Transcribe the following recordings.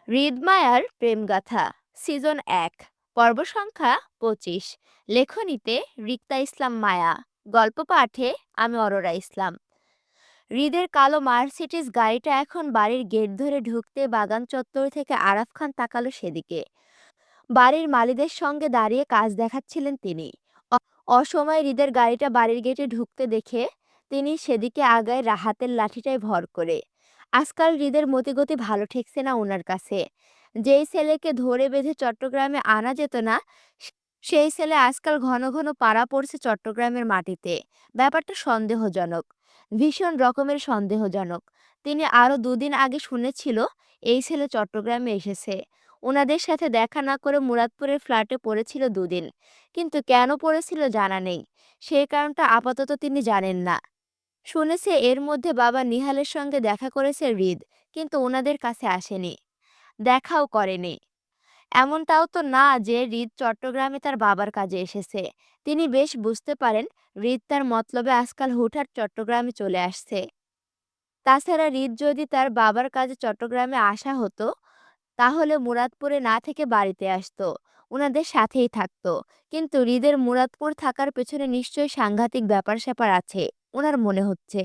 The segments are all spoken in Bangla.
হৃদমায়ার প্রেমগাথা সিজন ১ পর্ব সংখ্যা ২৫। লেখনীতে রিক্তা ইসলাম মায়া। গল্প পাঠে আমি অরোরা ইসলাম। হৃদের কালো মার্সিডিজ গাড়িটা এখন বাড়ির গেট ধরে ঢুকতে বাগান চত্বর থেকে আরাফ খান তাকালো সেদিকে। বাড়ির মালিদের সঙ্গে দাঁড়িয়ে কাজ দেখাচ্ছিলেন তিনি। অসময়ে হৃদের গাড়িটা বাড়ির গেটে ঢুকতে দেখে তিনি সেদিকে আগায় হাতের লাঠিটায় ভর করে। আজকাল হৃদের মতিগতি ভালো ঠেকছে না ওনার কাছে। যেই ছেলেকে ধরে বেঁধে চট্টগ্রামে আনা যেত না, সেই ছেলে আজকাল ঘন ঘন পাড়া পড়ছে চট্টগ্রামের মাটিতে। ব্যাপারটা সন্দেহজনক, ভীষণ রকমের সন্দেহজনক। তিনি আরও দুদিন আগে শুনেছিল এই ছেলে চট্টগ্রামে এসেছে, ওনাদের সাথে দেখা না করে মুরাদপুরের ফ্ল্যাটে পড়েছিল দুদিন। কিন্তু কেন পড়েছিল জানা নেই, সেই কারণটা আপাতত তিনি জানেন না। শুনেছে এর মধ্যে বাবা নিহালের সঙ্গে দেখা করেছে হৃদ, কিন্তু ওনাদের কাছে আসেনি, দেখাও করেনি। এমনটাও তো না যে হৃদ চট্টগ্রামে তার বাবার কাজে এসেছে। তিনি বেশ বুঝতে পারেন হৃদ তার মতলবে আজকাল হুটহাট চট্টগ্রামে চলে আসছে। তাছাড়া হৃদ যদি তার বাবার কাজে চট্টগ্রামে আসা হতো, তাহলে মুরাদপুরে না থেকে বাড়িতে আসতো, ওনাদের সাথেই থাকতো। কিন্তু হৃদের মুরাদপুর থাকার পেছনে নিশ্চয়ই সাংঘাতিক ব্যাপার স্যাপার আছে, ওনার মনে হচ্ছে।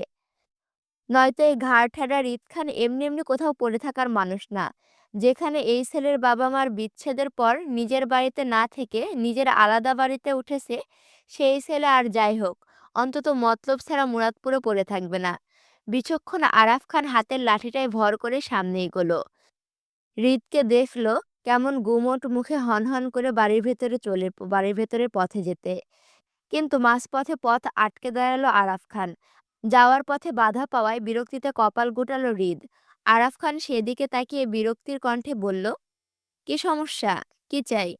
নয়তো এই ঘাড় ঠেরা হৃদ খান এমনি এমনি কোথাও পড়ে থাকার মানুষ না। যেখানে এই ছেলের বাবা মার বিচ্ছেদের পর নিজের বাড়িতে না থেকে নিজের আলাদা বাড়িতে উঠেছে, সেই ছেলে আর যাই হোক, অন্তত মতলব ছাড়া মুরাদপুরে পড়ে থাকবে না। বিচক্ষণ আরাফ খান হাতের লাঠিটায় ভর করে সামনে এগোলো। হৃদকে দেখল কেমন গুমোট মুখে হনহন করে বাড়ির ভেতরে পথে যেতে। কিন্তু মাঝপথে পথ আটকে দাঁড়ালো আরাফ খান। যাওয়ার পথে বাধা পাওয়ায় বিরক্তিতে কপাল গোটালো হৃদ। আরাফ খান সেদিকে তাকিয়ে বিরক্তির কণ্ঠে বলল, কি সমস্যা, কি চাই?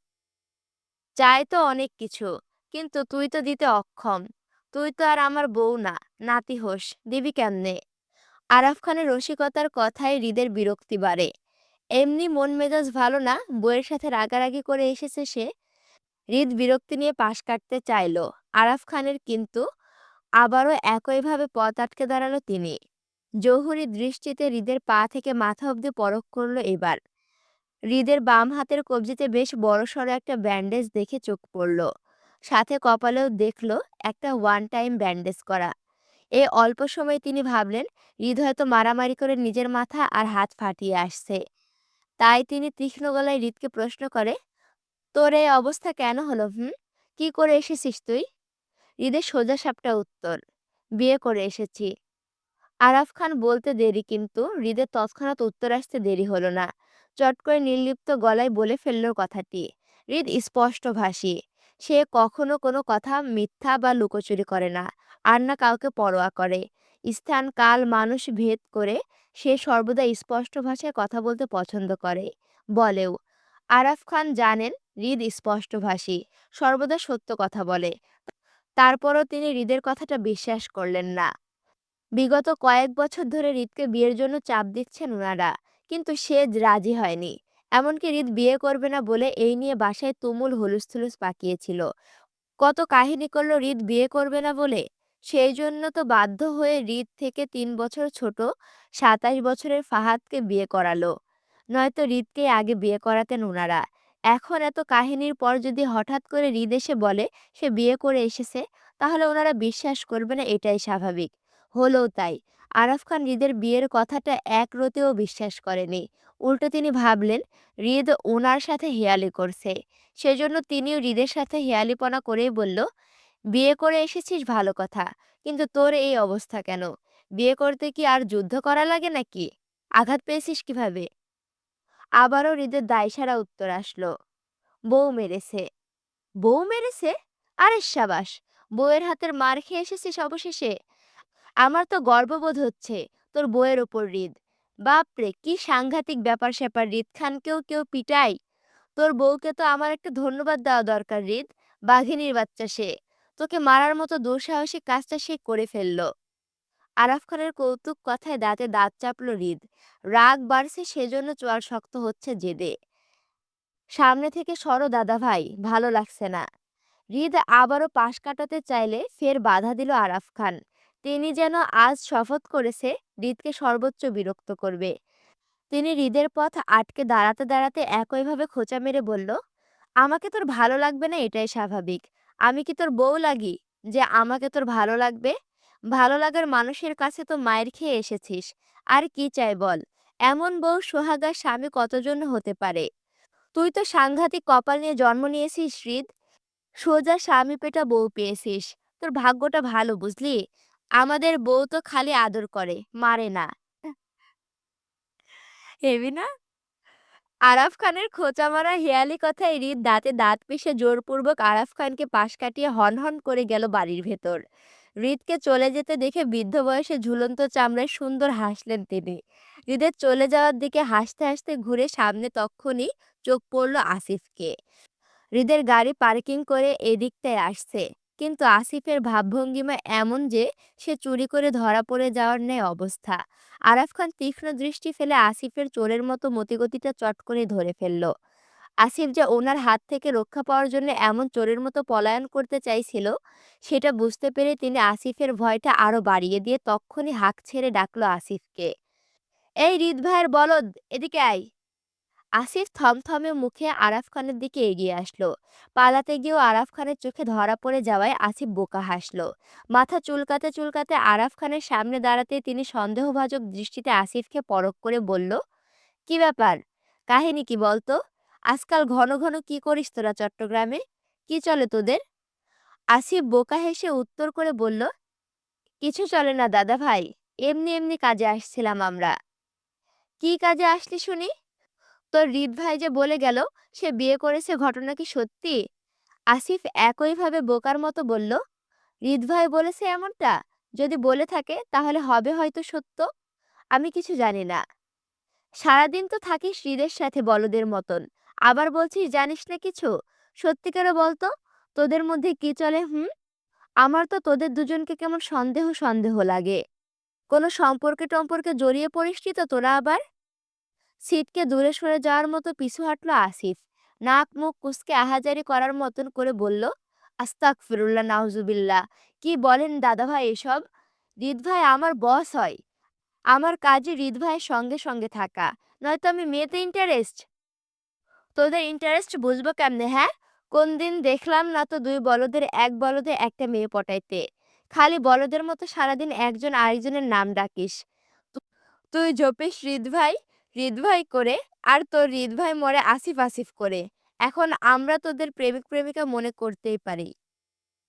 চাই তো অনেক কিছু, কিন্তু তুই তো দিতে অক্ষম। তুই তো আর আমার বউ না, নাতি হোস, দিবি কেমনে? আরাফ খানের রসিকতার কথায় হৃদের বিরক্তি বাড়ে। এমনি মন মেজাজ ভালো না, বউয়ের সাথে রাগারাগি করে এসেছে সে। হৃদ বিরক্তি নিয়ে পাশ কাটতে চাইল আরাফ খানের, কিন্তু আবারও একইভাবে পথ আটকে দাঁড়ালো তিনি। জহুরি দৃষ্টিতে হৃদের পা থেকে মাথা অবধি পরখ করল এবার। হৃদের বাম হাতের কবজিতে বেশ বড়সড় একটা ব্যান্ডেজ দেখে চোখ পড়ল। সাথে কপালেও দেখল একটা ওয়ান টাইম ব্যান্ডেজ করা। এই অল্প সময়ে তিনি ভাবলেন হৃদ হয়তো মারামারি করে নিজের মাথা আর হাত ফাটিয়ে আসছে। তাই তিনি তীক্ষ্ণ গলায় হৃদকে প্রশ্ন করে, তোর এই অবস্থা কেন হলো? কি করে এসেছিস তুই? হৃদের সোজাসাপটা উত্তর, বিয়ে করে এসেছি। আরাফ খান বলতে দেরি, কিন্তু হৃদের তৎক্ষণাৎ উত্তর আসতে দেরি হলো না। চট করে নির্লিপ্ত গলায় বলে ফেলল কথাটি। হৃদ স্পষ্টভাষী, সে কখনো কোনো কথা মিথ্যা বা লুকোচুরি করে না, আর না কাউকে পরোয়া করে। স্থান কাল মানুষ ভেদ করে সে সর্বদা স্পষ্ট ভাষায় কথা বলতে পছন্দ করে, বলেও। আরাফ খান জানেন হৃদ স্পষ্টভাষী, সর্বদা সত্য কথা বলে। তারপরও তিনি হৃদের কথাটা বিশ্বাস করলেন না। বিগত কয়েক বছর ধরে হৃদকে বিয়ের জন্য চাপ দিচ্ছেন ওনারা, কিন্তু সে রাজি হয়নি। এমনকি হৃদ বিয়ে করবে না বলে এই নিয়ে বাসায় তুমুল হুলুস্থুলুস পাকিয়েছিল। কত কাহিনী করলো হৃদ বিয়ে করবে না বলে। সেই জন্য তো বাধ্য হয়ে হৃদ থেকে ৩ বছর ছোট ২৭ বছরের ফাহাদকে বিয়ে করালো। নয়তো হৃদকেই আগে বিয়ে করাতেন ওনারা। এখন এত কাহিনীর পর যদি হঠাৎ করে হৃদ এসে বলে সে বিয়ে করে এসেছে, তাহলে ওনারা বিশ্বাস করবে না, এটাই স্বাভাবিক। হলোও তাই। আরাফ খান হৃদের বিয়ের কথাটা এক রতেও বিশ্বাস করেনি। উল্টো তিনি ভাবলেন হৃদ ওনার সাথে হেয়ালি করছে। সেজন্য তিনিও হৃদের সাথে হেয়ালিপনা করেই বলল, বিয়ে করে এসেছিস ভালো কথা, কিন্তু তোর এই অবস্থা কেন? বিয়ে করতে কি আর যুদ্ধ করা লাগে নাকি? আঘাত পেয়েছিস কিভাবে? আবারও হৃদের দায়সারা উত্তর আসলো, বউ মেরেছে। বউ মেরেছে? আরে সাবাস, বউয়ের হাতের মার খেয়ে এসেছিস অবশেষে। আমার তো গর্ববোধ হচ্ছে তোর বউয়ের ওপর হৃদ। বাপরে, কি সাংঘাতিক ব্যাপার স্যাপার! হৃদ খানকেও কেউ পিটায়? তোর বউকে তো আমার একটা ধন্যবাদ দেওয়া দরকার হৃদ। বাঘিনীর বাচ্চা সে, তোকে মারার মতো দুঃসাহসিক কাজটা সে করে ফেললো। আরাফ খানের কৌতুক কথায় দাঁতে দাঁত চাপল হৃদ। রাগ বাড়ছে, সেজন্য চোয়াল শক্ত হচ্ছে জেদে। সামনে থেকে সরো দাদা ভাই, ভালো লাগছে না। হৃদ আবারও পাশ কাটাতে চাইলে ফের বাধা দিল আরাফ খান। তিনি যেন আজ শপথ করেছে হৃদকে সর্বোচ্চ বিরক্ত করবে। তিনি হৃদের পথ আটকে দাঁড়াতে দাঁড়াতে একইভাবে খোঁচা মেরে বলল, আমাকে তোর ভালো লাগবে না এটাই স্বাভাবিক। আমি কি তোর বউ লাগি যে আমাকে তোর ভালো লাগবে? ভালো লাগার মানুষের কাছে তো মায়ের খেয়ে এসেছিস। আর কি চাই বল? এমন বউ সোহাগার স্বামী কতজন হতে পারে? তুই তো সাংঘাতিক কপাল নিয়ে জন্ম নিয়েছিস হৃদ। সোজা স্বামী পেটা বউ পেয়েছিস। তোর ভাগ্যটা ভালো বুঝলি? আমাদের বউ তো খালি আদর করে, মারে না। হেবি না? আরাফ খানের খোঁচা মারা হেঁয়ালি কথায় হৃদ দাঁতে দাঁত পিষে জোরপূর্বক আরাফ খানকে পাশ কাটিয়ে হনহন করে গেল বাড়ির ভেতর। হৃদকে চলে যেতে দেখে বৃদ্ধ বয়সে ঝুলন্ত চামড়ায় সুন্দর হাসলেন তিনি। হৃদের চলে যাওয়ার দিকে হাসতে হাসতে ঘুরে সামনে তক্ষুনি চোখ পড়ল আসিফকে। হৃদের গাড়ি পার্কিং করে এদিকটায় আসছে, কিন্তু আসিফের ভাবভঙ্গিমা এমন যে সে চুরি করে ধরা পড়ে যাওয়ার ন্যায় অবস্থা। আরাফ খান তীক্ষ্ণ দৃষ্টি ফেলে আসিফের চোরের মতো মতিগতিটা চট করে ধরে ফেলল। আসিফ যে ওনার হাত থেকে রক্ষা পাওয়ার জন্য এমন চোরের মতো পলায়ন করতে চাইছিল, সেটা বুঝতে পেরে তিনি আসিফের ভয়টা আরো বাড়িয়ে দিয়ে তক্ষুনি হাঁক ছেড়ে ডাকলো আসিফকে, এই হৃদ ভাইয়ের বলদ, এদিকে আয়। আসিফ থমথমে মুখে আরাফ খানের দিকে এগিয়ে আসলো। পালাতে গিয়েও আরাফ খানের চোখে ধরা পড়ে যাওয়ায় আসিফ বোকা হাসলো। মাথা চুলকাতে চুলকাতে আরাফ খানের সামনে দাঁড়াতে তিনি সন্দেহভাজক দৃষ্টিতে আসিফকে পরখ করে বলল, কি ব্যাপার? কাহিনী কি বলতো? আজকাল ঘন ঘন কি করিস তোরা চট্টগ্রামে? কি চলে তোদের? আসিফ বোকা হেসে উত্তর করে বলল, কিছু চলে না দাদা ভাই, এমনি এমনি কাজে আসছিলাম আমরা। কি কাজে আসলি শুনি? তোর হৃদ ভাই যে বলে গেল সে বিয়ে করেছে, ঘটনা কি সত্যি? আসিফ একইভাবে বোকার মতো বলল, হৃদ ভাই বলেছে এমনটা? যদি বলে থাকে তাহলে হবে হয়তো সত্য। আমি কিছু জানি না। সারাদিন তো থাকিস হৃদের সাথে বলদের মতন, আবার বলছিস জানিস না কিছু। সত্যি করে বলতো, তোদের মধ্যে কি চলে? হুম, আমার তো তোদের দুজনকে কেমন সন্দেহ সন্দেহ লাগে। কোনো সম্পর্কে টম্পর্কে জড়িয়ে পড়িসনি তো তোরা আবার? সিটকে দূরে সরে যাওয়ার মতো পিছু হাঁটলো আসিফ। নাক মুখ কুঁচকে আহাজারি করার মতন করে বলল, আস্তাগফিরুল্লাহ নাউজুবিল্লাহ। কি বলেন দাদাভাই এসব? হৃদ ভাই আমার বস হয়। আমার কাজই হৃদ ভাইয়ের সঙ্গে সঙ্গে থাকা, নয়তো আমি মেয়েতে ইন্টারেস্ট। তোদের ইন্টারেস্ট বুঝবো কেমনে, হ্যাঁ? কোন দিন দেখলাম না তো দুই বলদের এক বলদে একটা মেয়ে পটাইতে। খালি বলদের মতো সারাদিন একজন আরেকজনের নাম ডাকিস। তুই জপিস হৃদ ভাই করে, আর তোর হৃদ ভাই মরে আসিফ আসিফ করে। এখন আমরা তোদের প্রেমিক প্রেমিকা মনে করতেই পারি।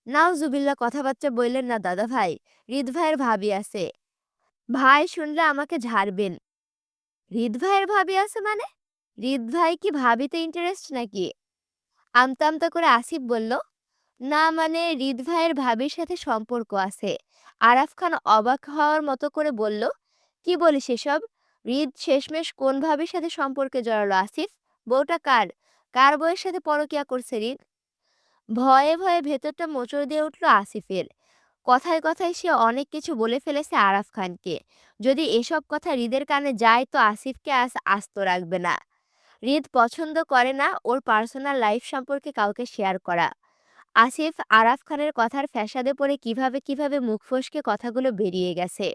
নাউজুবিল্লাহ, কথাবার্তা বললেন না দাদা ভাই। হৃদ ভাইয়ের ভাবি আছে। ভাই শুনলে আমাকে ঝাড়বেন। হৃদ ভাইয়ের ভাবি আছে মানে? হৃদ ভাই কি ভাবিতে ইন্টারেস্ট নাকি? আমতা আমতা করে আসিফ বলল, না মানে হৃদ ভাইয়ের ভাবির সাথে সম্পর্ক আছে। আরাফ খান অবাক হওয়ার মতো করে বলল, কি বলিস এসব? হৃদ শেষমেশ কোন ভাবির সাথে সম্পর্কে জড়ালো আসিফ? বউটা কার? কার বউয়ের সাথে পরকিয়া করছে হৃদ? ভয়ে ভয়ে ভেতরটা মোচড় দিয়ে উঠল আসিফের। কথায় কথায় সে অনেক কিছু বলে ফেলেছে আরাফ খানকে। যদি এসব কথা হৃদের কানে যায় তো আসিফকে আস্ত রাখবে না। হৃদ পছন্দ করে না ওর পার্সোনাল লাইফ সম্পর্কে কাউকে শেয়ার করা। আসিফ আরাফ খানের কথার ফ্যাসাদে পড়ে কিভাবে কিভাবে মুখ ফসকে কথাগুলো বেরিয়ে গেছে।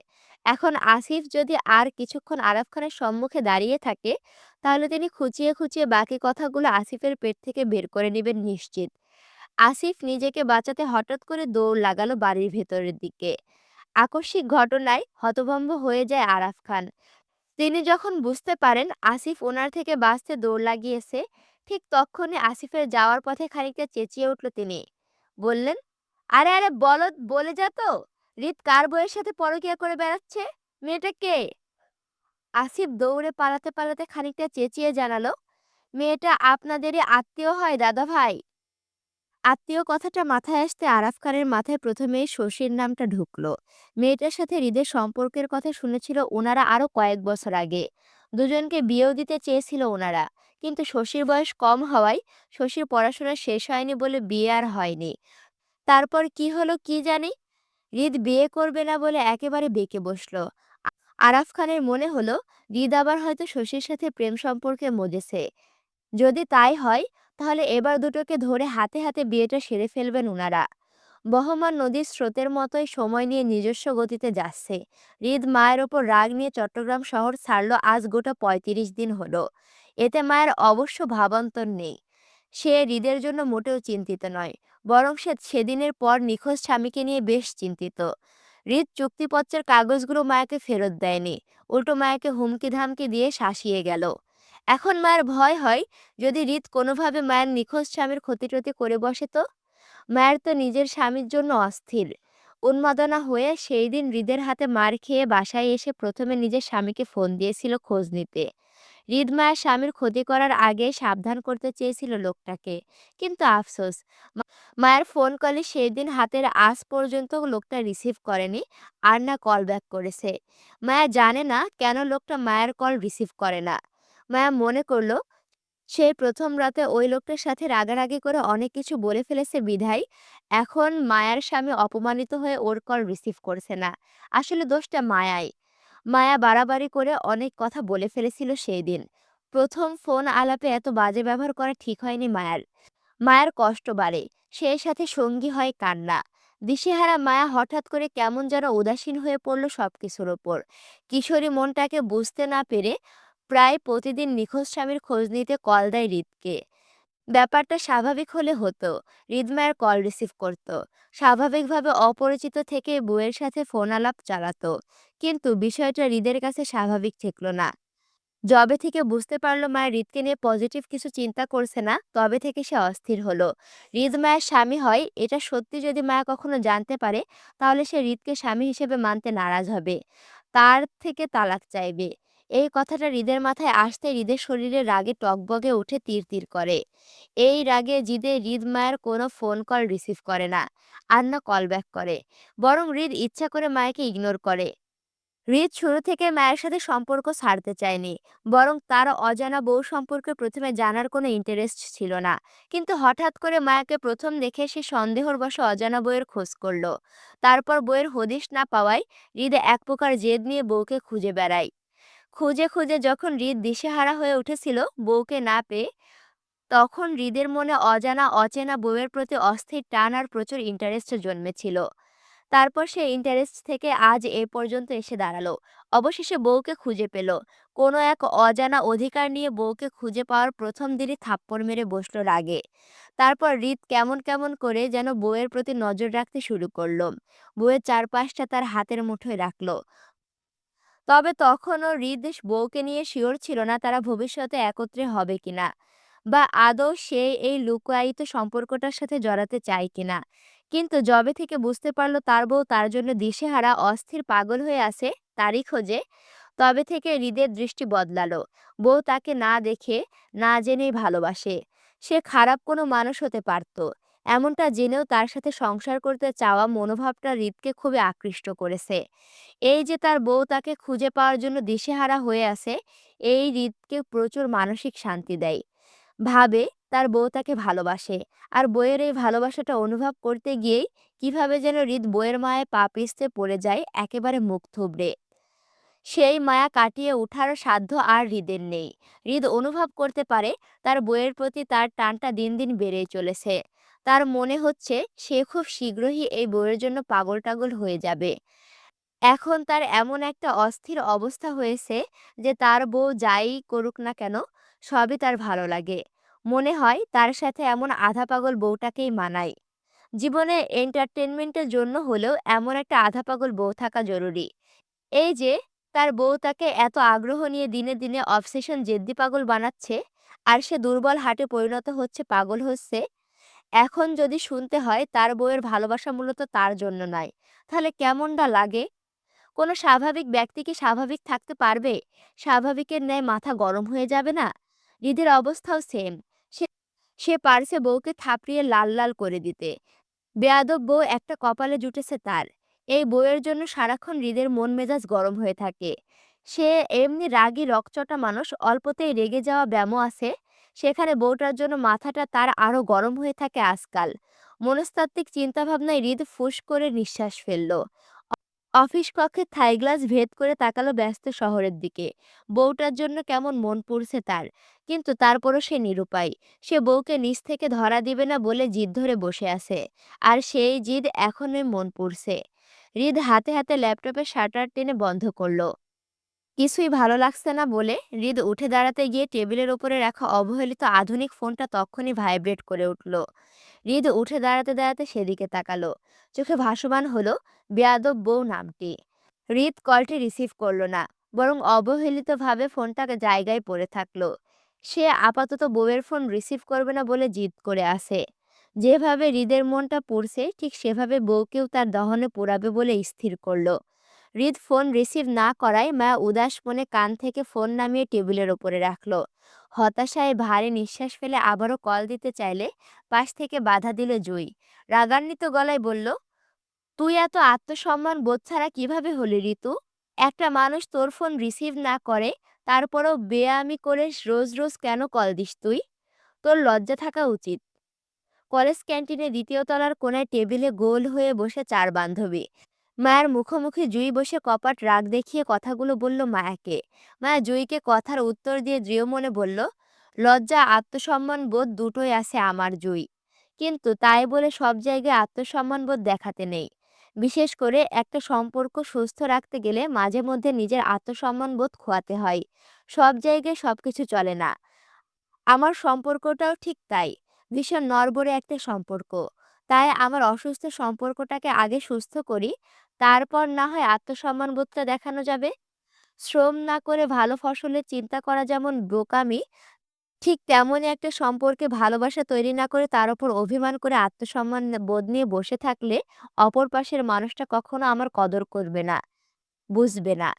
এখন আসিফ যদি আর কিছুক্ষণ আরাফ খানের সম্মুখে দাঁড়িয়ে থাকে, তাহলে তিনি খুঁচিয়ে খুঁচিয়ে বাকি কথাগুলো আসিফের পেট থেকে বের করে নেবেন নিশ্চিত। আসিফ নিজেকে বাঁচাতে হঠাৎ করে দৌড় লাগালো বাড়ির ভেতরের দিকে। আকস্মিক ঘটনায় হতভম্ব হয়ে যায় আরাফ খান। তিনি যখন বুঝতে পারেন আসিফ ওনার থেকে বাঁচতে দৌড় লাগিয়েছে, ঠিক তক্ষুনি আসিফের যাওয়ার পথে খানিকটা চেঁচিয়ে উঠল তিনি। বললেন, আরে আরে বলদ, বলে যা তো, হৃদ কার বউয়ের সাথে পরকীয়া করে বেড়াচ্ছে? মেয়েটা কে? আসিফ দৌড়ে পালাতে পালাতে খানিকটা চেঁচিয়ে জানালো, মেয়েটা আপনাদেরই আত্মীয় হয় দাদা ভাই। আত্মীয় কথাটা মাথায় আসতে আরাফ খানের মাথায় প্রথমেই শশীর নামটা ঢুকলো। মেয়েটার সাথে হৃদের সম্পর্কের কথা শুনেছিল ওনারা আরো কয়েক বছর আগে। দুজনকে বিয়েও দিতে চেয়েছিল ওনারা, কিন্তু শশীর বয়স কম হওয়ায় শশীর পড়াশোনা শেষ হয়নি বলে বিয়ে আর হয়নি। তারপর কি হলো কি জানি, হৃদ বিয়ে করবে না বলে একেবারে বেঁকে বসলো। আরাফ খানের মনে হলো হৃদ আবার হয়তো শশীর সাথে প্রেম সম্পর্কে মজেছে। যদি তাই হয়, তাহলে এবার দুটোকে ধরে হাতে হাতে বিয়েটা সেরে ফেলবেন উনারা। বহমান নদীর স্রোতের মতোই সময় নিয়ে নিজস্ব গতিতে যাচ্ছে। হৃদ মায়ের ওপর রাগ নিয়ে চট্টগ্রাম শহর ছাড়ল আজ গোটা ৩৫ দিন হলো। এতে মায়ের অবশ্য ভাবান্তর নেই। সে হৃদের জন্য মোটেও চিন্তিত নয়, বরং সে সেদিনের পর নিখোঁজ স্বামীকে নিয়ে বেশ চিন্তিত। হৃদ চুক্তিপত্রের কাগজগুলো মায়াকে ফেরত দেয়নি, উল্টো মায়াকে হুমকি ধামকি দিয়ে শাসিয়ে গেল। এখন মায়ের ভয় হয়, যদি হৃদ কোনোভাবে মায়ের নিখোঁজ স্বামীর ক্ষতিটতি করে বসে তো। মায়ের তো নিজের স্বামীর জন্য অস্থির। উন্মাদনা হয়ে সেই দিন হৃদের হাতে মার খেয়ে বাসায় এসে প্রথমে নিজের স্বামীকে ফোন দিয়েছিল খোঁজ নিতে। হৃদ মায়ের স্বামীর ক্ষতি করার আগে সাবধান করতে চেয়েছিল লোকটাকে, কিন্তু আফসোস, মায়ের ফোন কলে সেই দিন হাতের আজ পর্যন্ত লোকটা রিসিভ করেনি, আর না কল ব্যাক করেছে। মায়া জানে না কেন লোকটা মায়ের কল রিসিভ করে না। মায়া মনে করলো সেই প্রথম রাতে ওই লোকটার সাথে রাগারাগি করে অনেক কিছু বলে ফেলেছে বিধায় এখন মায়ার স্বামী অপমানিত হয়ে ওর কল রিসিভ করছে না। আসলে দোষটা মায়াই। মায়া বাড়াবাড়ি করে অনেক কথা বলে ফেলেছিল সেই দিন। প্রথম ফোন আলাপে এত বাজে ব্যবহার করা ঠিক হয়নি মায়ার। মায়ের কষ্ট বাড়ে, সেই সাথে সঙ্গী হয় কান্না। দিশেহারা মায়া হঠাৎ করে কেমন যেন উদাসীন হয়ে পড়ল সবকিছুর ওপর। কিশোরী মনটাকে বুঝতে না পেরে প্রায় প্রতিদিন নিখোঁজ স্বামীর খোঁজ নিতে কল দেয় হৃদকে। ব্যাপারটা স্বাভাবিক হলে হতো, হৃদ মায়ের কল রিসিভ করত, স্বাভাবিকভাবে অপরিচিত থেকে বউয়ের সাথে ফোন আলাপ চালাতো। কিন্তু বিষয়টা হৃদের কাছে স্বাভাবিক ঠেকল না। যবে থেকে বুঝতে পারলো মায়ের হৃদকে নিয়ে পজিটিভ কিছু চিন্তা করছে না, তবে থেকে সে অস্থির হলো। হৃদ মায়ের স্বামী হয় এটা সত্যি যদি মায়া কখনো জানতে পারে, তাহলে সে হৃদকে স্বামী হিসেবে মানতে নারাজ হবে, তার থেকে তালাক চাইবে। এই কথাটা হৃদের মাথায় আসতে হৃদের শরীরে রাগে টগবগে উঠে তীর তীর করে। এই রাগে জিদে হৃদ মায়ের কোনো ফোন কল রিসিভ করে না, আর না কল ব্যাক করে। বরং হৃদ ইচ্ছা করে মায়াকে ইগনোর করে। হৃদ শুরু থেকে মায়ের সাথে সম্পর্ক ছাড়তে চায়নি, বরং তার অজানা বউ সম্পর্কে প্রথমে জানার কোনো ইন্টারেস্ট ছিল না। কিন্তু হঠাৎ করে মায়াকে প্রথম দেখে সে সন্দেহর বশে অজানা বইয়ের খোঁজ করলো। তারপর বইয়ের হদিশ না পাওয়ায় হৃদ এক প্রকার জেদ নিয়ে বউকে খুঁজে বেড়ায়। খুঁজে খুঁজে যখন হৃদ দিশেহারা হয়ে উঠেছিল বউকে না পেয়ে, তখন হৃদের মনে অজানা অচেনা বউয়ের প্রতি অস্থির টান আর প্রচুর ইন্টারেস্ট জন্মেছিল। তারপর সে ইন্টারেস্ট থেকে আজ এ পর্যন্ত এসে দাঁড়ালো। অবশেষে বউকে খুঁজে পেল। কোনো এক অজানা অধিকার নিয়ে বউকে খুঁজে পাওয়ার প্রথম দিনই থাপ্পড় মেরে বসলো রাগে। তারপর হৃদ কেমন কেমন করে যেন বউয়ের প্রতি নজর রাখতে শুরু করলো। বউয়ের চারপাশটা তার হাতের মুঠোয় রাখলো। তবে তখনও হৃদ বউকে নিয়ে শিওর ছিল না তারা ভবিষ্যতে একত্রে হবে কিনা, বা আদৌ সে এই লুকায়িত সম্পর্কটার সাথে জড়াতে চায় কিনা। কিন্তু যবে থেকে বুঝতে পারলো তার বউ তার জন্য দিশেহারা অস্থির পাগল হয়ে আছে তারই খোঁজে, তবে থেকে হৃদের দৃষ্টি বদলালো। বউ তাকে না দেখে না জেনেই ভালোবাসে। সে খারাপ কোনো মানুষ হতে পারত, এমনটা জেনেও তার সাথে সংসার করতে চাওয়া মনোভাবটা হৃদকে খুবই আকৃষ্ট করেছে। এই যে তার বউ তাকে খুঁজে পাওয়ার জন্য দিশেহারা হয়ে আছে, এই হৃদকে প্রচুর মানসিক শান্তি দেয়। ভাবে তার বউ তাকে ভালোবাসে, আর বইয়ের এই ভালোবাসাটা অনুভব করতে গিয়েই কিভাবে যেন হৃদ বইয়ের মায়ায় পা পিছতে পড়ে যায় একেবারে মুখ থুবড়ে। সেই মায়া কাটিয়ে ওঠার সাধ্য আর হৃদের নেই। হৃদ অনুভব করতে পারে তার বইয়ের প্রতি তার টানটা দিন দিন বেড়েই চলেছে। তার মনে হচ্ছে সে খুব শীঘ্রই এই বইয়ের জন্য পাগল টাগল হয়ে যাবে। এখন তার এমন একটা অস্থির অবস্থা হয়েছে যে তার বউ যাই করুক না কেন, সবই তার ভালো লাগে। মনে হয় তার সাথে এমন আধা পাগল বউটাকেই মানায়। জীবনে এন্টারটেনমেন্টের জন্য হলেও এমন একটা আধা পাগল বউ থাকা জরুরি। এই যে তার বউ তাকে এত আগ্রহ নিয়ে দিনে দিনে অবসেশন জেদ্দি পাগল বানাচ্ছে, আর সে দুর্বল হাটে পরিণত হচ্ছে, পাগল হচ্ছে। এখন যদি শুনতে হয় তার বউয়ের ভালোবাসা মূলত তার জন্য নয়, তাহলে কেমনটা লাগে? কোনো স্বাভাবিক ব্যক্তি কি স্বাভাবিক থাকতে পারবে? স্বাভাবিকের ন্যায় মাথা গরম হয়ে যাবে না? হৃদের অবস্থাও সেম। সে সে পারছে বউকে থাপড়িয়ে লাল লাল করে দিতে। বেয়াদব বউ একটা কপালে জুটেছে তার। এই বউয়ের জন্য সারাক্ষণ হৃদের মন মেজাজ গরম হয়ে থাকে। সে এমনি রাগী রগচটা মানুষ, অল্পতেই রেগে যাওয়া ব্যামো আছে। সেখানে বউটার জন্য মাথাটা তার আরো গরম হয়ে থাকে আজকাল। মনস্তাত্ত্বিক চিন্তাভাবনায় হৃদ ফুঁস করে নিঃশ্বাস ফেলল। অফিস কক্ষে থাই গ্লাস ভেদ করে তাকালো ব্যস্ত শহরের দিকে। বউটার জন্য কেমন মন পুড়ছে তার, কিন্তু তারপরও সে নিরুপায়। সে বউকে নিচ থেকে ধরা দিবে না বলে জিদ ধরে বসে আছে, আর সেই জিদ এখনোই মন পুড়ছে। হৃদ হাতে হাতে ল্যাপটপের শাটার টেনে বন্ধ করলো। কিছুই ভালো লাগছে না বলে হৃদ উঠে দাঁড়াতে গিয়ে টেবিলের উপরে রাখা অবহেলিত আধুনিক ফোনটা তক্ষুনি ভাইব্রেট করে উঠল। হৃদ উঠে দাঁড়াতে দাঁড়াতে সেদিকে তাকালো। চোখে ভাসমান হলো বেয়াদব বউ নামটি। হৃদ কলটি রিসিভ করলো না, বরং অবহেলিতভাবে ফোনটাকে জায়গায় পড়ে থাকলো। সে আপাতত বউয়ের ফোন রিসিভ করবে না বলে জিদ করে আছে। যেভাবে হৃদের মনটা পুড়ছে ঠিক সেভাবে বউকেও তার দহনে পোড়াবে বলে স্থির করলো। হৃদ ফোন রিসিভ না করায় মায়া উদাস মনে কান থেকে ফোন নামিয়ে টেবিলের ওপরে রাখলো। হতাশায় ভারী নিঃশ্বাস ফেলে আবারও কল দিতে চাইলে পাশ থেকে বাধা দিল জুই। রাগান্বিত গলায় বলল, তুই এত আত্মসম্মান বোধ ছাড়া কিভাবে হলি ঋতু? একটা মানুষ তোর ফোন রিসিভ না করে, তারপরও বেয়ামি করে রোজ রোজ কেন কল দিস তুই? তোর লজ্জা থাকা উচিত। কলেজ ক্যান্টিনে দ্বিতীয় তলার কোনায় টেবিলে গোল হয়ে বসে চার বান্ধবী। মায়ের মুখোমুখি জুই বসে কপাট রাগ দেখিয়ে কথাগুলো বলল মায়াকে। মায়া জুইকে কথার উত্তর দিয়ে দৃঢ় মনে বলল, লজ্জা আত্মসম্মান বোধ দুটোই আছে আমার জুই, কিন্তু তাই বলে সব জায়গায় আত্মসম্মান বোধ দেখাতে নেই। বিশেষ করে একটা সম্পর্ক সুস্থ রাখতে গেলে মাঝে মধ্যে নিজের আত্মসম্মান বোধ খোয়াতে হয়। সব জায়গায় সবকিছু চলে না। আমার সম্পর্কটাও ঠিক তাই। ভীষণ নড়বড়ে একটা সম্পর্ক। তাই আমার অসুস্থ সম্পর্কটাকে আগে সুস্থ করি, তারপর না হয় আত্মসম্মানবোধটা দেখানো যাবে। শ্রম না করে ভালো ফসলের চিন্তা করা যেমন বোকামি, ঠিক তেমনই একটা সম্পর্কে ভালোবাসা তৈরি না করে তার উপর অভিমান করে আত্মসম্মান বোধ নিয়ে বসে থাকলে অপর পাশের মানুষটা কখনো আমার কদর করবে না, বুঝবে না।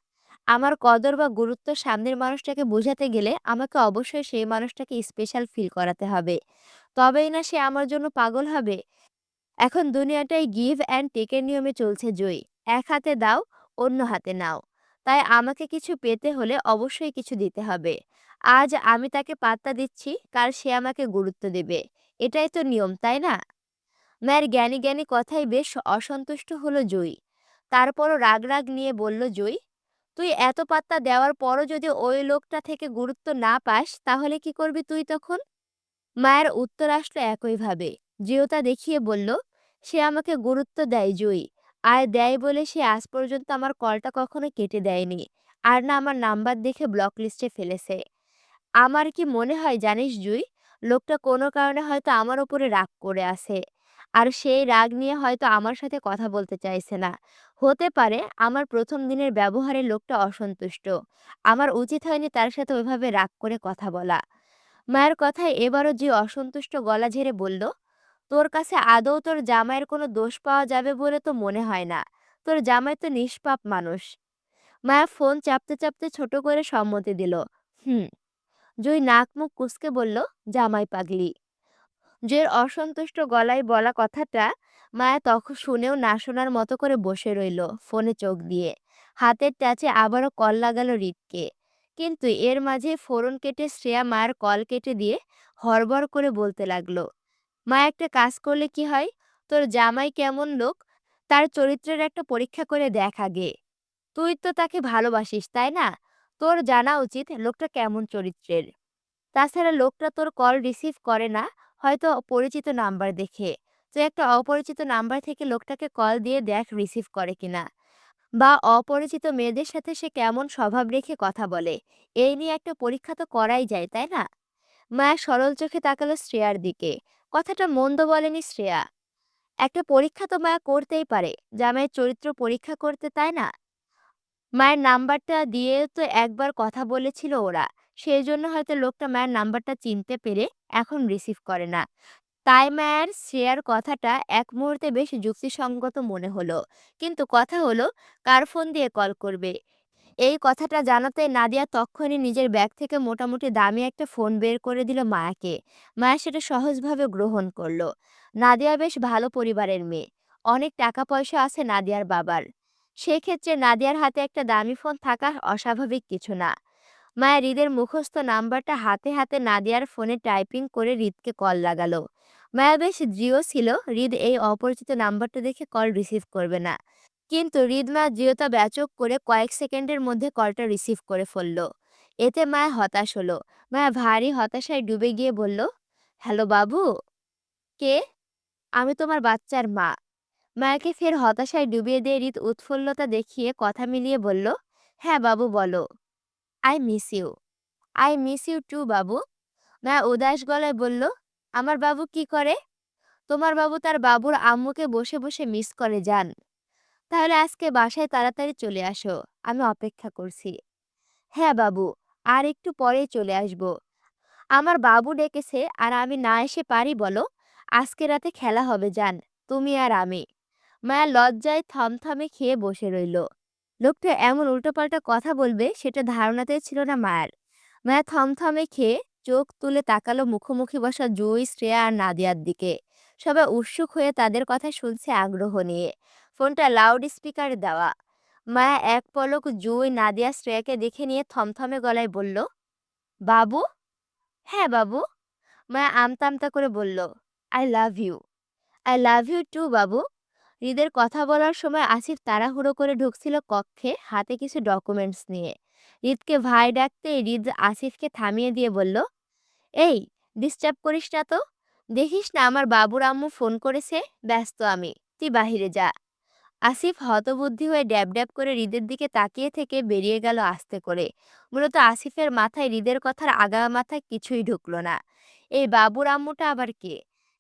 আমার কদর বা গুরুত্ব সামনের মানুষটাকে বোঝাতে গেলে আমাকে অবশ্যই সেই মানুষটাকে স্পেশাল ফিল করাতে হবে। তবেই না সে আমার জন্য পাগল হবে। এখন দুনিয়াটাই গিভ অ্যান্ড টেকের নিয়মে চলছে জয়ী। এক হাতে দাও, অন্য হাতে নাও। তাই আমাকে কিছু পেতে হলে অবশ্যই কিছু দিতে হবে। আজ আমি তাকে পাত্তা দিচ্ছি, কাল সে আমাকে গুরুত্ব দেবে। এটাই তো নিয়ম, তাই না? মায়ের জ্ঞানী জ্ঞানী কথায় বেশ অসন্তুষ্ট হলো জয়ী। তারপরও রাগ রাগ নিয়ে বলল জয়ী, তুই এত পাত্তা দেওয়ার পরও যদি ওই লোকটা থেকে গুরুত্ব না পাস তাহলে কি করবি তুই তখন? মায়ের উত্তর আসলো একইভাবে। দৃঢ়তা দেখিয়ে বলল, সে আমাকে গুরুত্ব দেয় জয়ী। আর দেয় বলে সে আজ পর্যন্ত আমার কলটা কখনো কেটে দেয়নি। আর না আমার নাম্বার দেখে ব্লক লিস্টে ফেলেছে। আমার কি মনে হয় জানিস জুই, লোকটা কোনো কারণে হয়তো আমার উপরে রাগ করে আছে। আর সেই রাগ নিয়ে হয়তো আমার সাথে কথা বলতে চাইছে না। হতে পারে আমার প্রথম দিনের ব্যবহারে লোকটা অসন্তুষ্ট। আমার উচিত হয়নি তার সাথে ওইভাবে রাগ করে কথা বলা। মায়ের কথায় এবারও যে অসন্তুষ্ট গলা ঝেড়ে বলল, তোর কাছে আদৌ তোর জামাইয়ের কোনো দোষ পাওয়া যাবে বলে তো মনে হয় না। তোর জামাই তো নিষ্পাপ মানুষ। মায়া ফোন চাপতে চাপতে ছোট করে সম্মতি দিল। হুম। জুই নাক মুখ কুঁচকে বলল, জামাই পাগলি। জুইয়ের অসন্তুষ্ট গলায় বলা কথাটা মায়া তখন শুনেও না শোনার মতো করে বসে রইল ফোনে চোখ দিয়ে। হাতের টাচে আবারও কল লাগালো রিতকে। কিন্তু এর মাঝে ফোরন কেটে শ্রেয়া মায়ের কল কেটে দিয়ে হড়বড় করে বলতে লাগলো, মা একটা কাজ করলে কি হয়? তোর জামাই কেমন লোক তার চরিত্রের একটা পরীক্ষা করে দেখ আগে। তুই তো তাকে ভালোবাসিস, তাই না? তোর জানা উচিত লোকটা কেমন চরিত্রের। তাছাড়া লোকটা তোর কল রিসিভ করে না, হয়তো পরিচিত নাম্বার দেখে। তুই একটা অপরিচিত নাম্বার থেকে লোকটাকে কল দিয়ে দেখ রিসিভ করে কিনা। বা অপরিচিত মেয়েদের সাথে সে কেমন স্বভাব রেখে কথা বলে। এই নিয়ে একটা পরীক্ষা তো করাই যায়, তাই না? মায়া সরল চোখে তাকালো শ্রেয়ার দিকে। কথাটা মন্দ বলেনি শ্রেয়া। একটা পরীক্ষা তো মায়া করতেই পারে, জামাইয়ের চরিত্র পরীক্ষা করতে, তাই না? মায়ের নাম্বারটা দিয়ে তো একবার কথা বলেছিল ওরা। সেই জন্য হয়তো লোকটা মায়ের নাম্বারটা চিনতে পেরে এখন রিসিভ করে না। তাই মায়ের শ্রেয়ার কথাটা এক মুহূর্তে বেশ যুক্তিসঙ্গত মনে হলো। কিন্তু কথা হলো, কার ফোন দিয়ে কল করবে? এই কথাটা জানাতেই নাদিয়া তক্ষুনি নিজের ব্যাগ থেকে মোটামুটি দামি একটা ফোন বের করে দিল মায়াকে। মায়া সেটা সহজভাবে গ্রহণ করলো। নাদিয়া বেশ ভালো পরিবারের মেয়ে। অনেক টাকা পয়সা আছে নাদিয়ার বাবার। সেক্ষেত্রে নাদিয়ার হাতে একটা দামি ফোন থাকা অস্বাভাবিক কিছু না। মায়া হৃদের মুখস্থ নাম্বারটা হাতে হাতে নাদিয়ার ফোনে টাইপিং করে হৃদকে কল লাগালো। মায়া বেশ দৃঢ় ছিল হৃদ এই অপরিচিত নাম্বারটা দেখে কল রিসিভ করবে না। কিন্তু হৃদমা দৃঢ়তা ব্যাচক করে কয়েক সেকেন্ডের মধ্যে কলটা রিসিভ করে ফেলল। এতে মায়া হতাশ হলো। মায়া ভারী হতাশায় ডুবে গিয়ে বলল, হ্যালো বাবু। কে? আমি তোমার বাচ্চার মা। মায়াকে ফের হতাশায় ডুবিয়ে দিয়ে হৃদ উৎফুল্লতা দেখিয়ে কথা মিলিয়ে বলল, হ্যাঁ বাবু বলো। I miss you. I miss you too বাবু। মায়া উদাস গলায় বলল, আমার বাবু কি করে? তোমার বাবু তার বাবুর আম্মুকে বসে বসে মিস করে যান। তাহলে আজকে বাসায় তাড়াতাড়ি চলে আসো, আমি অপেক্ষা করছি। হ্যাঁ বাবু, আর একটু পরেই চলে আসব। আমার বাবু ডেকেছে আর আমি না এসে পারি বলো? আজকে রাতে খেলা হবে যান, তুমি আর আমি। মায়া লজ্জায় থমথমে খেয়ে বসে রইল। লোকটা এমন উল্টোপাল্টা কথা বলবে সেটা ধারণাতেই ছিল না মায়ার। মায়া থমথমে খেয়ে চোখ তুলে তাকালো মুখোমুখি বসা জুই, শ্রেয়া আর নাদিয়ার দিকে। সবাই উৎসুক হয়ে তাদের কথা শুনছে আগ্রহ নিয়ে। ফোনটা লাউড স্পিকারে দেওয়া। মায়া এক পলক জুই, নাদিয়া, শ্রেয়াকে দেখে নিয়ে থমথমে গলায় বলল, বাবু? হ্যাঁ বাবু। মায়া আমতা আমতা করে বলল, I love you. I love you too বাবু। হৃদের কথা বলার সময় আসিফ তাড়াহুড়ো করে ঢুকছিল কক্ষে, হাতে কিছু ডকুমেন্টস নিয়ে। হৃদকে ভাই ডাকতে হৃদ আসিফকে থামিয়ে দিয়ে বলল, এই, ডিস্টার্ব করিস না তো। দেখিস না আমার বাবুর আম্মু ফোন করেছে, ব্যস্ত আমি, তুই বাহিরে যা। আসিফ হতবুদ্ধি হয়ে ড্যাব ড্যাব করে হৃদের দিকে তাকিয়ে থেকে বেরিয়ে গেল আস্তে করে। মূলত আসিফের মাথায় হৃদের কথার আগা মাথায় কিছুই ঢুকলো না। এই বাবুর আম্মুটা আবার কে?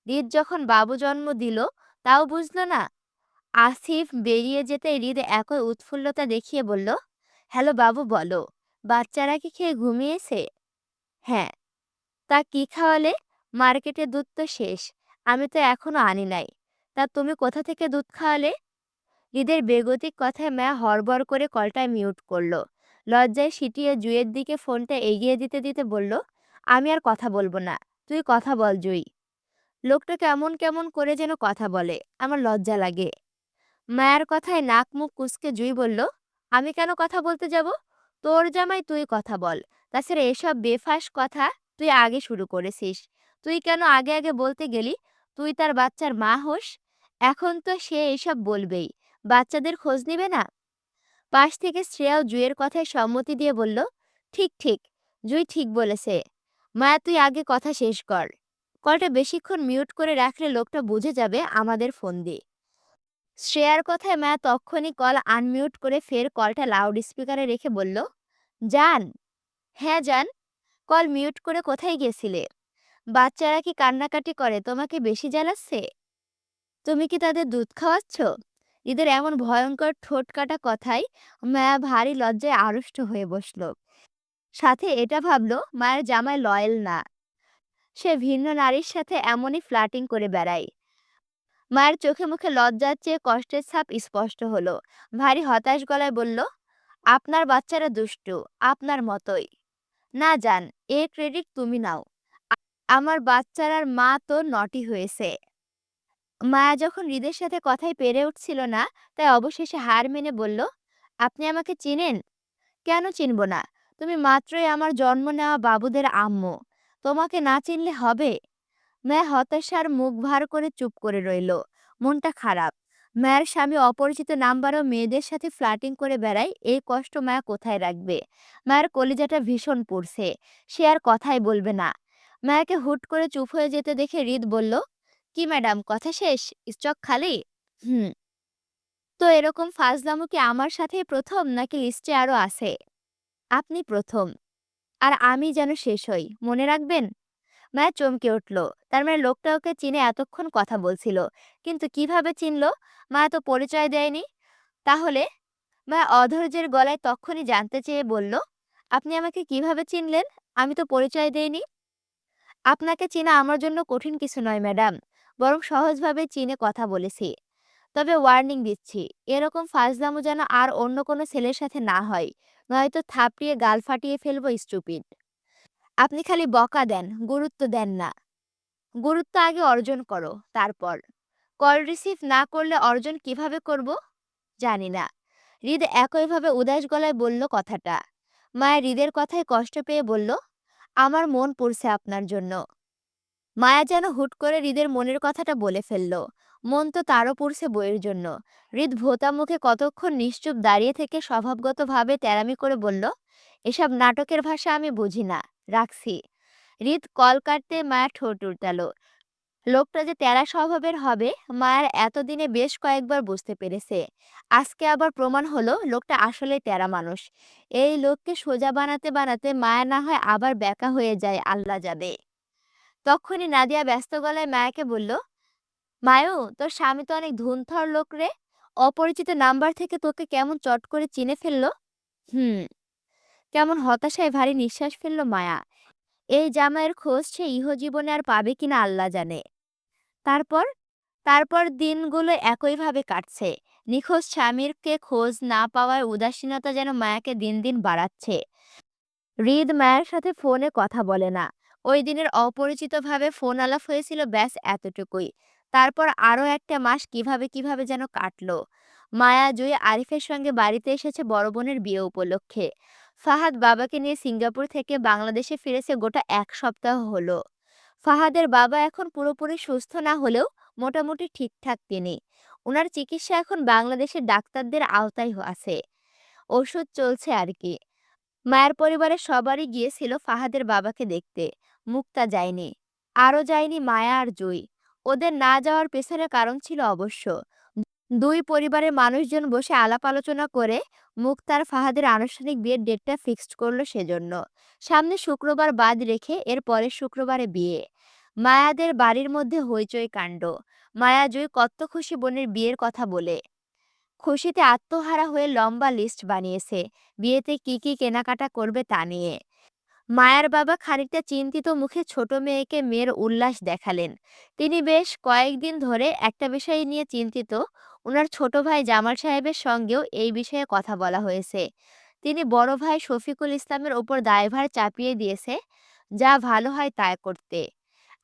হৃদ যখন বাবু জন্ম দিল তাও বুঝলো না। আসিফ বেরিয়ে যেতে হৃদ একই উৎফুল্লতা দেখিয়ে বলল, হ্যালো বাবু বলো, বাচ্চারা কি খেয়ে ঘুমিয়েছে? হ্যাঁ। তা কি খাওয়ালে? মার্কেটে দুধ তো শেষ, আমি তো এখনো আনি নাই। তা তুমি কোথা থেকে দুধ খাওয়ালে? হৃদের বেগতিক কথায় মায়া হড়বড় করে কলটা মিউট করলো। লজ্জায় সিটিয়ে জুইয়ের দিকে ফোনটা এগিয়ে দিতে দিতে বলল, আমি আর কথা বলবো না, তুই কথা বল জুই। লোকটা কেমন কেমন করে যেন কথা বলে, আমার লজ্জা লাগে। মায়ার কথায় নাক মুখ কুঁচকে জুই বলল, আমি কেন কথা বলতে যাব? তোর জামাই, তুই কথা বল। তাছাড়া এসব বেফাঁস কথা তুই আগে শুরু করেছিস। তুই কেন আগে আগে বলতে গেলি তুই তার বাচ্চার মা হোস? এখন তো সে এসব বলবেই, বাচ্চাদের খোঁজ নিবে না। পাশ থেকে শ্রেয়াও জুইয়ের কথায় সম্মতি দিয়ে বলল, ঠিক ঠিক, জুই ঠিক বলেছে। মায়া তুই আগে কথা শেষ কর। কলটা বেশিক্ষণ মিউট করে রাখলে লোকটা বুঝে যাবে আমাদের ফোন দিয়ে। শ্রেয়ার কথায় মায়া তক্ষুনি কল আনমিউট করে ফের কলটা লাউড স্পিকারে রেখে বলল, জান। হ্যাঁ জান। কল মিউট করে কোথায় গেছিলে? বাচ্চারা কি কান্নাকাটি করে তোমাকে বেশি জ্বালাচ্ছে? তুমি কি তাদের দুধ খাওয়াচ্ছ? ঈদের এমন ভয়ঙ্কর ঠোঁট কাটা কথায় মায়া ভারী লজ্জায় আড়ষ্ট হয়ে বসল। সাথে এটা ভাবলো মায়ের জামাই লয়েল না, সে ভিন্ন নারীর সাথে এমনই ফ্লার্টিং করে বেড়ায়। মায়ের চোখে মুখে লজ্জার চেয়ে কষ্টের ছাপ স্পষ্ট হলো। ভারী হতাশ গলায় বলল, আপনার বাচ্চারা দুষ্টু, আপনার মতোই। না জান, এর ক্রেডিট তুমি নাও। আমার বাচ্চারার মা তো নটি হয়েছে। মায়া যখন হৃদের সাথে কথায় পেরে উঠছিল না, তাই অবশেষে হার মেনে বলল, আপনি আমাকে চিনেন? কেন চিনব না? তুমি মাত্রই আমার জন্ম নেওয়া বাবুদের আম্মু। তোমাকে না চিনলে হবে? মায়া হতাশার মুখ ভার করে চুপ করে রইল। মনটা খারাপ। মায়ের স্বামী অপরিচিত নাম্বারও মেয়েদের সাথে ফ্লার্টিং করে বেড়ায়, এই কষ্ট মায়া কোথায় রাখবে? মায়ের কলিজাটা ভীষণ পুড়ছে। সে আর কথাই বলবে না। মায়াকে হুট করে চুপ হয়ে যেতে দেখে হৃদ বলল, কি ম্যাডাম, কথা শেষ? স্টক খালি? হুম। তো এরকম ফাজলামো কি আমার সাথেই প্রথম নাকি লিস্টে আরো আছে? আপনি প্রথম। আর আমি যেন শেষ হই, মনে রাখবেন। মায়া চমকে উঠল। তার মানে লোকটা ওকে চিনে এতক্ষণ কথা বলছিল। কিন্তু কিভাবে চিনলো? মায়া তো পরিচয় দেয়নি। তাহলে? মায়া অধৈর্যের গলায় তক্ষুনি জানতে চেয়ে বলল, আপনি আমাকে কিভাবে চিনলেন? আমি তো পরিচয় দেইনি। আপনাকে চেনা আমার জন্য কঠিন কিছু নয় ম্যাডাম, বরং সহজভাবে চিনে কথা বলেছি। তবে ওয়ার্নিং দিচ্ছি, এরকম ফাজলামো যেন আর অন্য কোনো ছেলের সাথে না হয়, নয়তো থাপড়িয়ে গাল ফাটিয়ে ফেলবো স্টুপিড। আপনি খালি বকা দেন, গুরুত্ব দেন না। গুরুত্ব আগে অর্জন করো, তারপর। কল রিসিভ না করলে অর্জন কিভাবে করব? জানি না। হৃদ একইভাবে উদাস গলায় বলল কথাটা। মায়া হৃদের কথায় কষ্ট পেয়ে বলল, আমার মন পড়ছে আপনার জন্য। মায়া যেন হুট করে হৃদের মনের কথাটা বলে ফেলল। মন তো তারও পড়ছে বইয়ের জন্য। হৃদ ভোঁতা মুখে কতক্ষণ নিশ্চুপ দাঁড়িয়ে থেকে স্বভাবগতভাবে তেরামি করে বলল, এসব নাটকের ভাষা আমি বুঝি না, রাখছি। হৃদ কল কাটতে মায়া ঠোঁট উল্টালো। লোকটা যে তেরা স্বভাবের হবে মায়ার এতদিনে বেশ কয়েকবার বুঝতে পেরেছে। আজকে আবার প্রমাণ হলো লোকটা আসলে তেরা মানুষ। এই লোককে সোজা বানাতে বানাতে মায়া না হয় আবার ব্যাকা হয়ে যায়, আল্লাহ জানে। তখনই নাদিয়া ব্যস্ত গলায় মায়াকে বলল, মায়ু, তোর স্বামী তো অনেক ধুনথর লোক রে। অপরিচিত নাম্বার থেকে তোকে কেমন চট করে চিনে ফেললো। হুম। কেমন হতাশায় ভারী নিঃশ্বাস ফেললো মায়া। এই জামাইয়ের খোঁজ সে ইহজীবনে আর পাবে কিনা আল্লাহ জানে। তারপর তারপর দিনগুলো একইভাবে কাটছে। নিখোঁজ স্বামীরকে খোঁজ না পাওয়ার উদাসীনতা যেন মায়াকে দিন দিন বাড়াচ্ছে। হৃদ মায়ের সাথে ফোনে কথা বলে না। ওই দিনের অপরিচিতভাবে ফোন আলাপ হয়েছিল, ব্যাস এতটুকুই। তারপর আরও একটা মাস কিভাবে কিভাবে যেন কাটলো। মায়া জুই আরিফের সঙ্গে বাড়িতে এসেছে বড় বোনের বিয়ে উপলক্ষে। ফাহাদ বাবাকে নিয়ে সিঙ্গাপুর থেকে বাংলাদেশে ফিরেছে গোটা 1 সপ্তাহ হলো। ফাহাদের বাবা এখন পুরোপুরি সুস্থ না হলেও মোটামুটি ঠিকঠাক তিনি। ওনার চিকিৎসা এখন বাংলাদেশের ডাক্তারদের আওতায় আছে। ওষুধ চলছে আর কি। মায়ের পরিবারের সবারই গিয়েছিল ফাহাদের বাবাকে দেখতে। মুক্তা যায়নি। আরও যায়নি মায়া আর জুই। ওদের না যাওয়ার পেছনে কারণ ছিল অবশ্য। দুই পরিবারের মানুষজন বসে আলাপ আলোচনা করে মুক্তার ফাহাদের আনুষ্ঠানিক বিয়ের ডেটটা ফিক্সড করলো সেজন্য। সামনে শুক্রবার বাদ রেখে এর পরের শুক্রবারে বিয়ে। মায়াদের বাড়ির মধ্যে হইচই কাণ্ড। মায়া জুই কত খুশি বোনের বিয়ের কথা বলে। খুশিতে আত্মহারা হয়ে লম্বা লিস্ট বানিয়েছে বিয়েতে কি কি কেনাকাটা করবে তা নিয়ে। মায়ার বাবা খানিকটা চিন্তিত মুখে ছোট মেয়েকে মেয়ের উল্লাস দেখালেন। তিনি বেশ কয়েকদিন ধরে একটা বিষয় নিয়ে চিন্তিত। ওনার ছোট ভাই জামাল সাহেবের সঙ্গেও এই বিষয়ে কথা বলা হয়েছে। তিনি বড় ভাই শফিকুল ইসলামের ওপর দায়ভার চাপিয়ে দিয়েছে, যা ভালো হয় তাই করতে।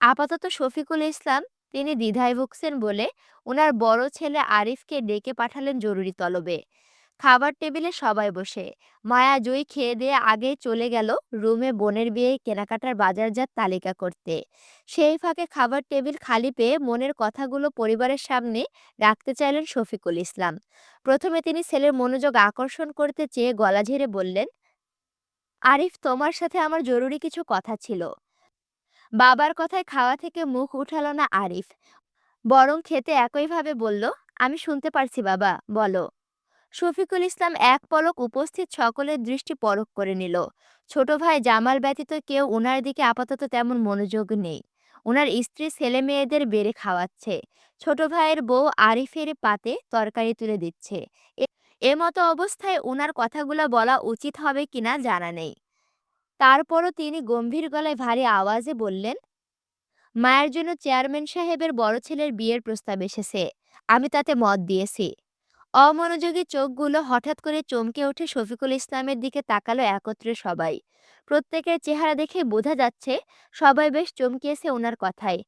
আপাতত শফিকুল ইসলাম তিনি দ্বিধায় ভুগছেন বলে ওনার বড় ছেলে আরিফকে ডেকে পাঠালেন জরুরি তলবে। খাবার টেবিলে সবাই বসে। মায়া জুই খেয়ে দিয়ে আগেই চলে গেল রুমে বোনের বিয়ে কেনাকাটার বাজারজাত তালিকা করতে। সেই ফাঁকে খাবার টেবিল খালি পেয়ে মনের কথাগুলো পরিবারের সামনে রাখতে চাইলেন শফিকুল ইসলাম। প্রথমে তিনি ছেলের মনোযোগ আকর্ষণ করতে চেয়ে গলা ঝেড়ে বললেন, আরিফ, তোমার সাথে আমার জরুরি কিছু কথা ছিল। বাবার কথায় খাওয়া থেকে মুখ উঠালো না আরিফ, বরং খেতে একইভাবে বলল, আমি শুনতে পারছি বাবা, বলো। শফিকুল ইসলাম এক পলক উপস্থিত সকলের দৃষ্টি পরখ করে নিল। ছোট ভাই জামাল ব্যতীত কেউ ওনার দিকে আপাতত তেমন মনোযোগ নেই। ওনার স্ত্রী ছেলে মেয়েদের বেড়ে খাওয়াচ্ছে। ছোট ভাইয়ের বউ আরিফের পাতে তরকারি তুলে দিচ্ছে। মতো অবস্থায় ওনার কথাগুলো বলা উচিত হবে কিনা জানা নেই। তারপরও তিনি গম্ভীর গলায় ভারী আওয়াজে বললেন, মায়ের জন্য চেয়ারম্যান সাহেবের বড় ছেলের বিয়ের প্রস্তাব এসেছে। আমি তাতে মত দিয়েছি। অমনোযোগী চোখগুলো হঠাৎ করে চমকে উঠে শফিকুল ইসলামের দিকে তাকালো একত্রে সবাই। প্রত্যেকের চেহারা দেখে বোঝা যাচ্ছে সবাই বেশ চমকিয়েছে ওনার কথায়।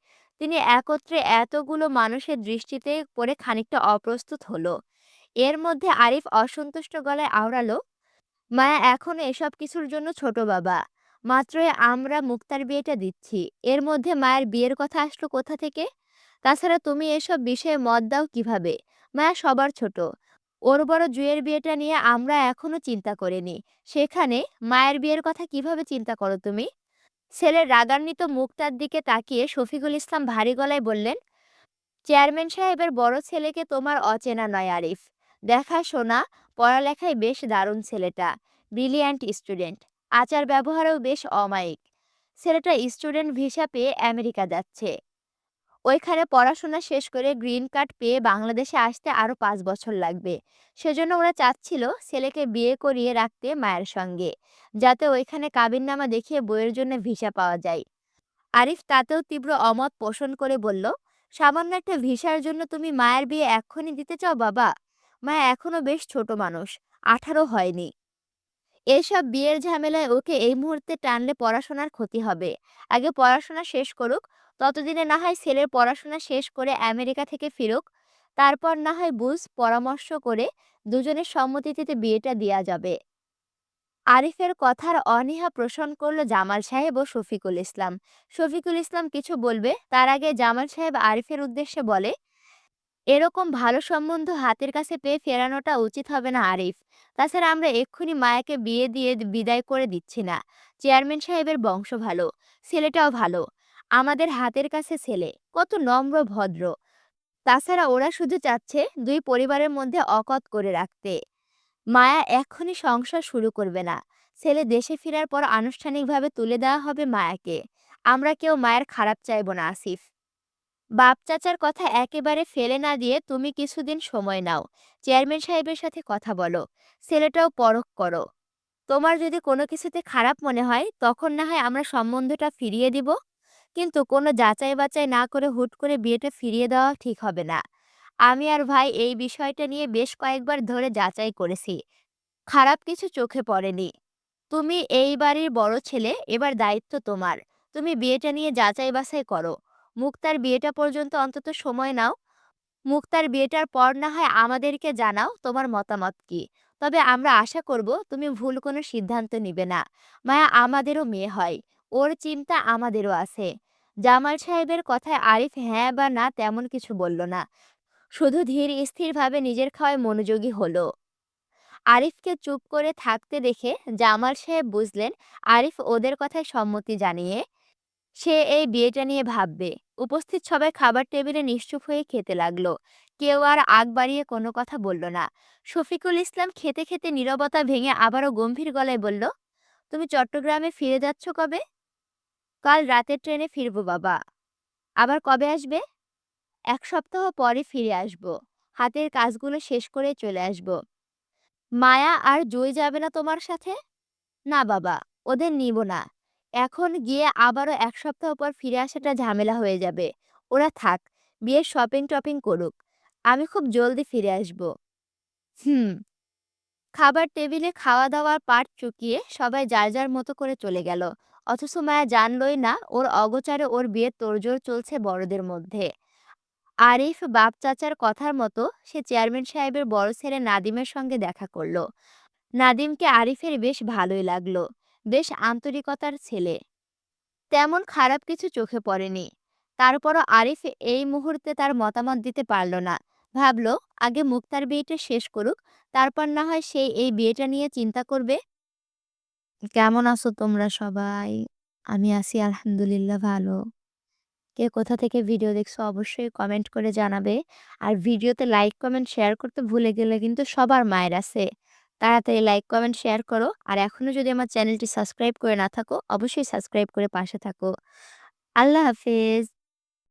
তিনি একত্রে এতগুলো মানুষের দৃষ্টিতে পড়ে খানিকটা অপ্রস্তুত হলো। এর মধ্যে আরিফ অসন্তুষ্ট গলায় আওড়ালো, মায়া এখনো এসব কিছুর জন্য ছোট বাবা। মাত্রই আমরা মুক্তার বিয়েটা দিচ্ছি, এর মধ্যে মায়ের বিয়ের কথা আসলো কোথা থেকে? তাছাড়া তুমি এসব বিষয়ে মত দাও কিভাবে? মায়া সবার ছোট। ওর বড় জুয়ের বিয়েটা নিয়ে আমরা এখনো চিন্তা করিনি। সেখানে মায়ের বিয়ের কথা কিভাবে চিন্তা করো তুমি? ছেলের রাগান্বিত মুখটার দিকে তাকিয়ে শফিকুল ইসলাম ভারী গলায় বললেন, চেয়ারম্যান সাহেবের বড় ছেলেকে তোমার অচেনা নয় আরিফ। দেখাশোনা, পড়ালেখায় বেশ দারুণ ছেলেটা। Brilliant student. আচার ব্যবহারেও বেশ অমায়িক। ছেলেটা স্টুডেন্ট ভিসা পেয়ে আমেরিকা যাচ্ছে। ওইখানে পড়াশোনা শেষ করে গ্রিন কার্ড পেয়ে বাংলাদেশে আসতে আরও 5 বছর লাগবে। সেজন্য ওরা চাচ্ছিল ছেলেকে বিয়ে করিয়ে রাখতে মায়ের সঙ্গে, যাতে ওইখানে কাবিননামা দেখিয়ে বইয়ের জন্য ভিসা পাওয়া যায়। আরিফ তাতেও তীব্র অমত পোষণ করে বলল, সামান্য একটা ভিসার জন্য তুমি মায়ের বিয়ে এক্ষুনি দিতে চাও বাবা? মায়া এখনো বেশ ছোট মানুষ, 18 হয়নি। এসব বিয়ের ঝামেলায় ওকে এই মুহূর্তে টানলে পড়াশোনার ক্ষতি হবে। আগে পড়াশোনা শেষ করুক, ততদিনে না হয় ছেলের পড়াশোনা শেষ করে আমেরিকা থেকে ফিরুক। তারপর না হয় বুঝ পরামর্শ করে দুজনের সম্মতিতে বিয়েটা দেয়া যাবে। আরিফের কথার অনীহা পোষণ করল জামাল সাহেব ও শফিকুল ইসলাম। শফিকুল ইসলাম কিছু বলবে তার আগে জামাল সাহেব আরিফের উদ্দেশ্যে বলে, এরকম ভালো সম্বন্ধ হাতের কাছে পেয়ে ফেরানোটা উচিত হবে না আরিফ। তাছাড়া আমরা এক্ষুনি মায়াকে বিয়ে দিয়ে বিদায় করে দিচ্ছি না। চেয়ারম্যান সাহেবের বংশ ভালো, ছেলেটাও ভালো। আমাদের হাতের কাছে ছেলে, কত নম্র ভদ্র। তাছাড়া ওরা শুধু চাচ্ছে দুই পরিবারের মধ্যে অকত করে রাখতে। মায়া এক্ষুনি সংসার শুরু করবে না। ছেলে দেশে ফেরার পর আনুষ্ঠানিকভাবে তুলে দেওয়া হবে মায়াকে। আমরা কেউ মায়ের খারাপ চাইব না আসিফ। বাপ চাচার কথা একেবারে ফেলে না দিয়ে তুমি কিছুদিন সময় নাও। চেয়ারম্যান সাহেবের সাথে কথা বলো। ছেলেটাও পরখ করো। তোমার যদি কোনো কিছুতে খারাপ মনে হয় তখন না হয় আমরা সম্বন্ধটা ফিরিয়ে দিব। কিন্তু কোনো যাচাই বাচাই না করে হুট করে বিয়েটা ফিরিয়ে দেওয়া ঠিক হবে না। আমি আর ভাই এই বিষয়টা নিয়ে বেশ কয়েকবার ধরে যাচাই করেছি। খারাপ কিছু চোখে পড়েনি। তুমি এই বাড়ির বড় ছেলে, এবার দায়িত্ব তোমার। তুমি বিয়েটা নিয়ে যাচাই বাছাই করো। মুক্তার বিয়েটা পর্যন্ত অন্তত সময় নাও। মুক্তার বিয়েটার পর না হয় আমাদেরকে জানাও তোমার মতামত কি। তবে আমরা আশা করব তুমি ভুল কোনো সিদ্ধান্ত নিবে না। মায়া আমাদেরও মেয়ে হয়। ওর চিন্তা আমাদেরও আছে। জামাল সাহেবের কথায় আরিফ হ্যাঁ বা না তেমন কিছু বলল না। শুধু ধীর স্থিরভাবে নিজের খাওয়ায় মনোযোগী হলো। আরিফকে চুপ করে থাকতে দেখে জামাল সাহেব বুঝলেন আরিফ ওদের কথায় সম্মতি জানিয়ে সে এই বিয়েটা নিয়ে ভাববে। উপস্থিত সবাই খাবার টেবিলে নিশ্চুপ হয়ে খেতে লাগলো। কেউ আর আগ বাড়িয়ে কোনো কথা বলল না। শফিকুল ইসলাম খেতে খেতে নীরবতা ভেঙে আবারও গম্ভীর গলায় বলল, তুমি চট্টগ্রামে ফিরে যাচ্ছ কবে? কাল রাতের ট্রেনে ফিরবো বাবা। আবার কবে আসবে? এক সপ্তাহ পরে ফিরে আসবো। হাতের কাজগুলো শেষ করে চলে আসবো। মায়া আর জয় যাবে না তোমার সাথে? না বাবা, ওদের নিব না। এখন গিয়ে আবারও ১ সপ্তাহ পর ফিরে আসাটা ঝামেলা হয়ে যাবে। ওরা থাক, বিয়ের শপিং-টপিং করুক। আমি খুব জলদি ফিরে আসব। হুম। খাবার টেবিলে খাওয়া-দাওয়ার পাট চুকিয়ে সবাই যার যার মতো করে চলে গেল। অথচ মায়া জানলই না ওর অগোচরে ওর বিয়ের তোড়জোড় চলছে বড়দের মধ্যে। আরিফ বাপ চাচার কথার মতো সে চেয়ারম্যান সাহেবের বড় ছেলে নাদিমের সঙ্গে দেখা করল। নাদিমকে আরিফের বেশ ভালোই লাগলো। বেশ আন্তরিকতার ছেলে। তেমন খারাপ কিছু চোখে পড়েনি। তারপরও আরিফ এই মুহূর্তে তার মতামত দিতে পারল না। ভাবল আগে মুক্তার বিয়েটা শেষ করুক, তারপর না হয় সে এই বিয়েটা নিয়ে চিন্তা করবে। কেমন আছো তোমরা সবাই? আমি আছি আলহামদুলিল্লাহ ভালো। কে কোথা থেকে ভিডিও দেখছো অবশ্যই কমেন্ট করে জানাবে। আর ভিডিওতে লাইক, কমেন্ট, শেয়ার করতে ভুলে গেলে কিন্তু সবার মায়ের আছে। তাড়াতাড়ি লাইক, কমেন্ট, শেয়ার করো। আর এখনো যদি আমার চ্যানেলটি সাবস্ক্রাইব করে না থাকো, অবশ্যই সাবস্ক্রাইব করে পাশে থাকো। আল্লাহ হাফেজ।